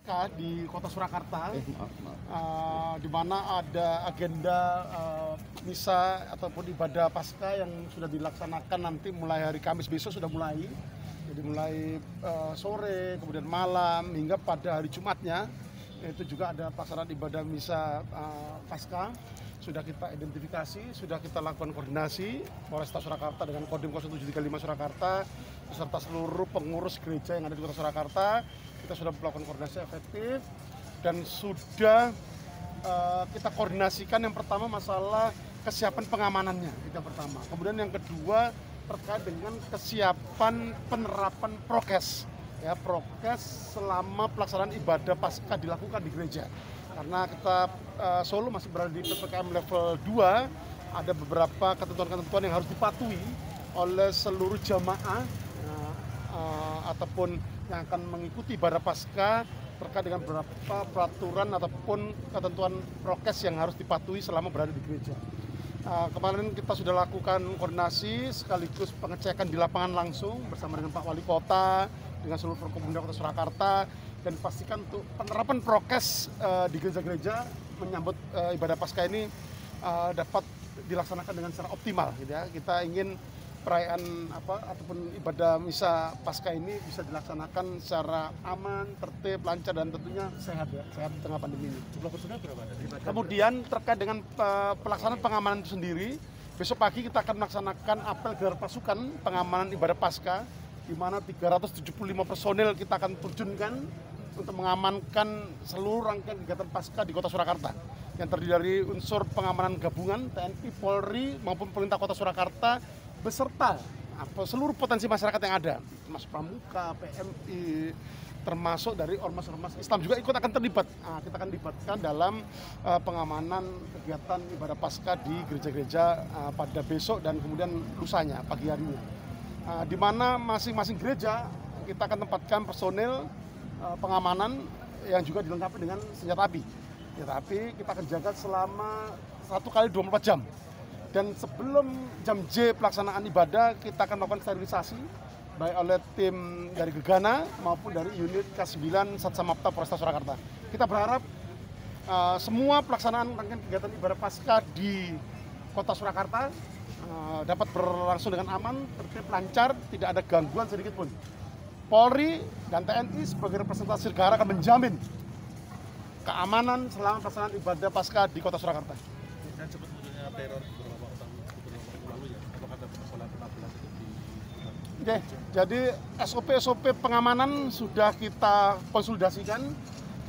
Pasca di Kota Surakarta, Maaf. di mana ada agenda misa ataupun ibadah Pasca yang sudah dilaksanakan nanti mulai hari Kamis besok sudah mulai. Jadi mulai sore, kemudian malam, hingga pada hari Jumatnya itu juga ada pelaksanaan ibadah misa Pasca. Sudah kita identifikasi, sudah kita lakukan koordinasi Polresta Surakarta dengan Kodim 0735 Surakarta beserta seluruh pengurus gereja yang ada di Kota Surakarta. Kita sudah melakukan koordinasi efektif dan sudah kita koordinasikan. Yang pertama masalah kesiapan pengamanannya, itu yang pertama. Kemudian yang kedua terkait dengan kesiapan penerapan prokes, ya, prokes selama pelaksanaan ibadah Pasca dilakukan di gereja. Karena kita Solo masih berada di PPKM level 2, ada beberapa ketentuan-ketentuan yang harus dipatuhi oleh seluruh jamaah ataupun yang akan mengikuti ibadah Pasca terkait dengan beberapa peraturan ataupun ketentuan prokes yang harus dipatuhi selama berada di gereja. Kemarin kita sudah lakukan koordinasi sekaligus pengecekan di lapangan langsung bersama dengan Pak Wali Kota, dengan seluruh Forkompimda Kota Surakarta, dan pastikan untuk penerapan prokes di gereja-gereja menyambut ibadah Pasca ini dapat dilaksanakan dengan secara optimal, gitu ya. Kita ingin perayaan ataupun ibadah misa Pasca ini bisa dilaksanakan secara aman, tertib, lancar, dan tentunya sehat, ya, sehat di tengah pandemi ini. Jumlah personel berapa? Kemudian terkait dengan pelaksanaan pengamanan itu sendiri, besok pagi kita akan melaksanakan apel gelar pasukan pengamanan ibadah Pasca, di mana 375 personel kita akan terjunkan untuk mengamankan seluruh rangkaian kegiatan Pasca di Kota Surakarta, yang terdiri dari unsur pengamanan gabungan TNI, Polri maupun pemerintah Kota Surakarta beserta seluruh potensi masyarakat yang ada, Mas Pramuka, PMI, termasuk dari ormas-ormas Islam juga ikut akan terlibat. Kita akan libatkan dalam pengamanan kegiatan ibadah Pasca di gereja-gereja pada besok dan kemudian lusanya, pagi harinya. Di mana masing-masing gereja kita akan tempatkan personil pengamanan yang juga dilengkapi dengan senjata api. Senjata api kita akan jaga selama 1 kali 24 jam. Dan sebelum jam J pelaksanaan ibadah, kita akan melakukan sterilisasi baik oleh tim dari Gegana maupun dari unit K9 Satsamapta Polresta Surakarta. Kita berharap semua pelaksanaan rangkaian kegiatan ibadah Pasca di Kota Surakarta dapat berlangsung dengan aman, tertib, lancar, tidak ada gangguan sedikit pun. Polri dan TNI sebagai representasi negara akan menjamin keamanan selama pelaksanaan ibadah Pasca di Kota Surakarta. Dan sebetulnya teror beberapa waktu lalu ya, apakah ada persoalan penampilan itu di... Oke, jadi SOP pengamanan sudah kita konsolidasikan,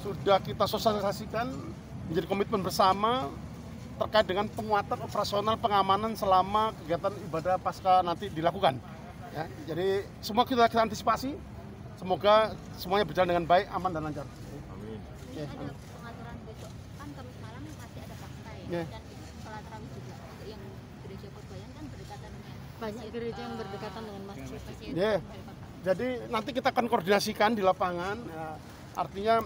sudah kita sosialisasikan menjadi komitmen bersama terkait dengan penguatan operasional pengamanan selama kegiatan ibadah Pasca nanti dilakukan. Ya, jadi semua kita antisipasi, semoga semuanya berjalan dengan baik, aman dan lancar. Amin. Oke, Ada pengaturan besok kan Kamis malam masih ada Pasca ya, Ya. dan itu sholat tarawih juga untuk yang gereja Purbayan kan berdekatan dengan Banyak gereja yang berdekatan dengan masjid. Ya. Jadi nanti kita akan koordinasikan di lapangan, ya, artinya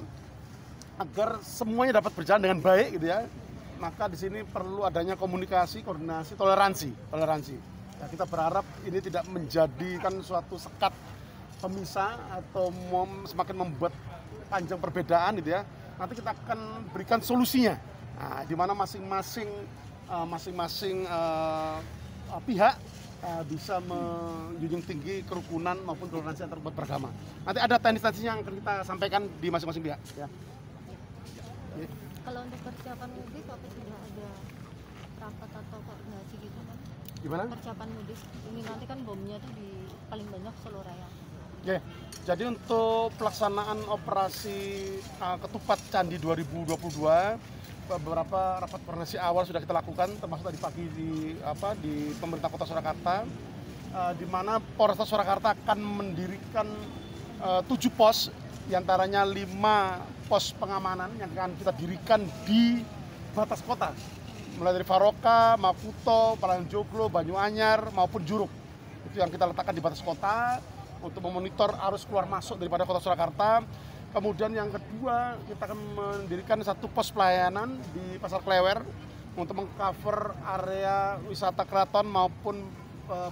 agar semuanya dapat berjalan dengan baik, gitu ya. Maka di sini perlu adanya komunikasi, koordinasi, toleransi. Ya, kita berharap ini tidak menjadikan suatu sekat pemisah atau semakin membuat panjang perbedaan, gitu ya. Nanti kita akan berikan solusinya, di mana masing-masing pihak bisa menjunjung tinggi kerukunan maupun toleransi antar umat beragama. Nanti ada teknis-teknisnya yang akan kita sampaikan di masing-masing pihak. Ya. Kalau untuk persiapan mudik, apa sudah ada rapat atau koordinasi gitu kan? Gimana? Persiapan mudik ini nanti kan bomnya tuh di paling banyak Solo Raya. Oke, jadi untuk pelaksanaan operasi Ketupat Candi 2022, beberapa rapat koordinasi awal sudah kita lakukan, termasuk tadi pagi di pemerintah Kota Surakarta, di mana Polresta Surakarta akan mendirikan 7 pos, diantaranya 5 pos pengamanan yang akan kita dirikan di batas kota, mulai dari Faroka, Maputo, Parangjogo, Banyuanyar maupun Juruk. Itu yang kita letakkan di batas kota untuk memonitor arus keluar masuk daripada Kota Surakarta. Kemudian yang kedua, kita akan mendirikan 1 pos pelayanan di Pasar Klewer untuk mengcover area wisata keraton maupun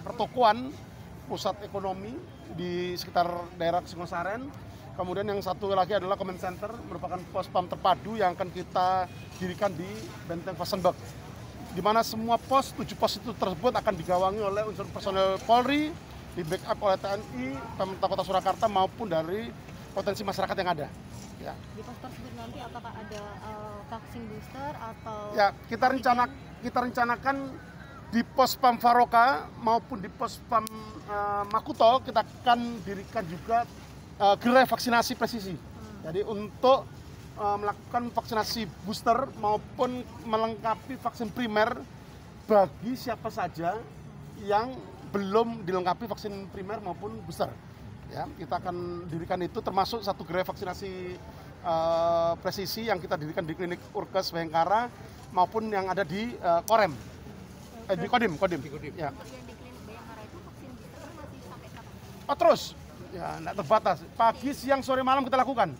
pertokoan pusat ekonomi di sekitar daerah Singosaren. Kemudian yang satu lagi adalah command center, merupakan pos pam terpadu yang akan kita dirikan di Benteng Vasenberg, di mana semua pos, 7 pos itu tersebut akan digawangi oleh unsur personel Polri, di backup oleh TNI, pemerintah Kota Surakarta maupun dari potensi masyarakat yang ada. Ya. Di pos tersebut nanti apakah ada vaksin booster atau? Ya, kita rencanakan di pos pam Faroka maupun di pos pam Makuto kita akan dirikan juga gerai vaksinasi presisi. Jadi untuk melakukan vaksinasi booster maupun melengkapi vaksin primer bagi siapa saja yang belum dilengkapi vaksin primer maupun booster. Ya, kita akan dirikan itu termasuk satu gerai vaksinasi presisi yang kita dirikan di klinik Urkes Bayangkara maupun yang ada di Korem, di Kodim. Ya. Untuk yang di klinik Bayangkara itu vaksin booster masih sampai kapan? Oh terus, ya tidak terbatas. Pagi, siang, sore, malam kita lakukan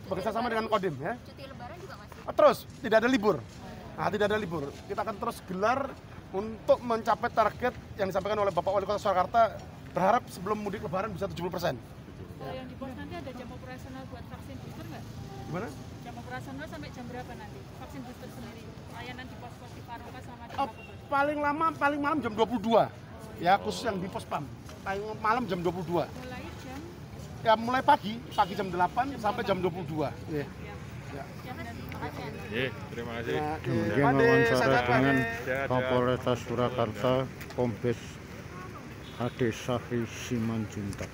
bekerjasama dengan Kodim. Ya. Cuti lebaran juga masih? Oh, terus, tidak ada libur. Nah, tidak ada libur. Kita akan terus gelar untuk mencapai target yang disampaikan oleh Bapak Wali Kota Surakarta. Berharap sebelum mudik lebaran bisa 70%. Kalau yang di pos nanti ada jam operasional buat vaksin booster nggak? Gimana? Jam operasional sampai jam berapa nanti? Vaksin booster sendiri, layanan di pos-pos di Faroka sama di Oh, Makuto. paling malam jam 22. Ya, khusus yang di pos PAM. Paling malam jam 22. Mulai jam Ya, mulai pagi jam 8 sampai jam 22. Ya. Terima kasih. Ya, Kemudian wawancara dengan Kapolres Surakarta, Kombes Ade Safri Simanjuntak.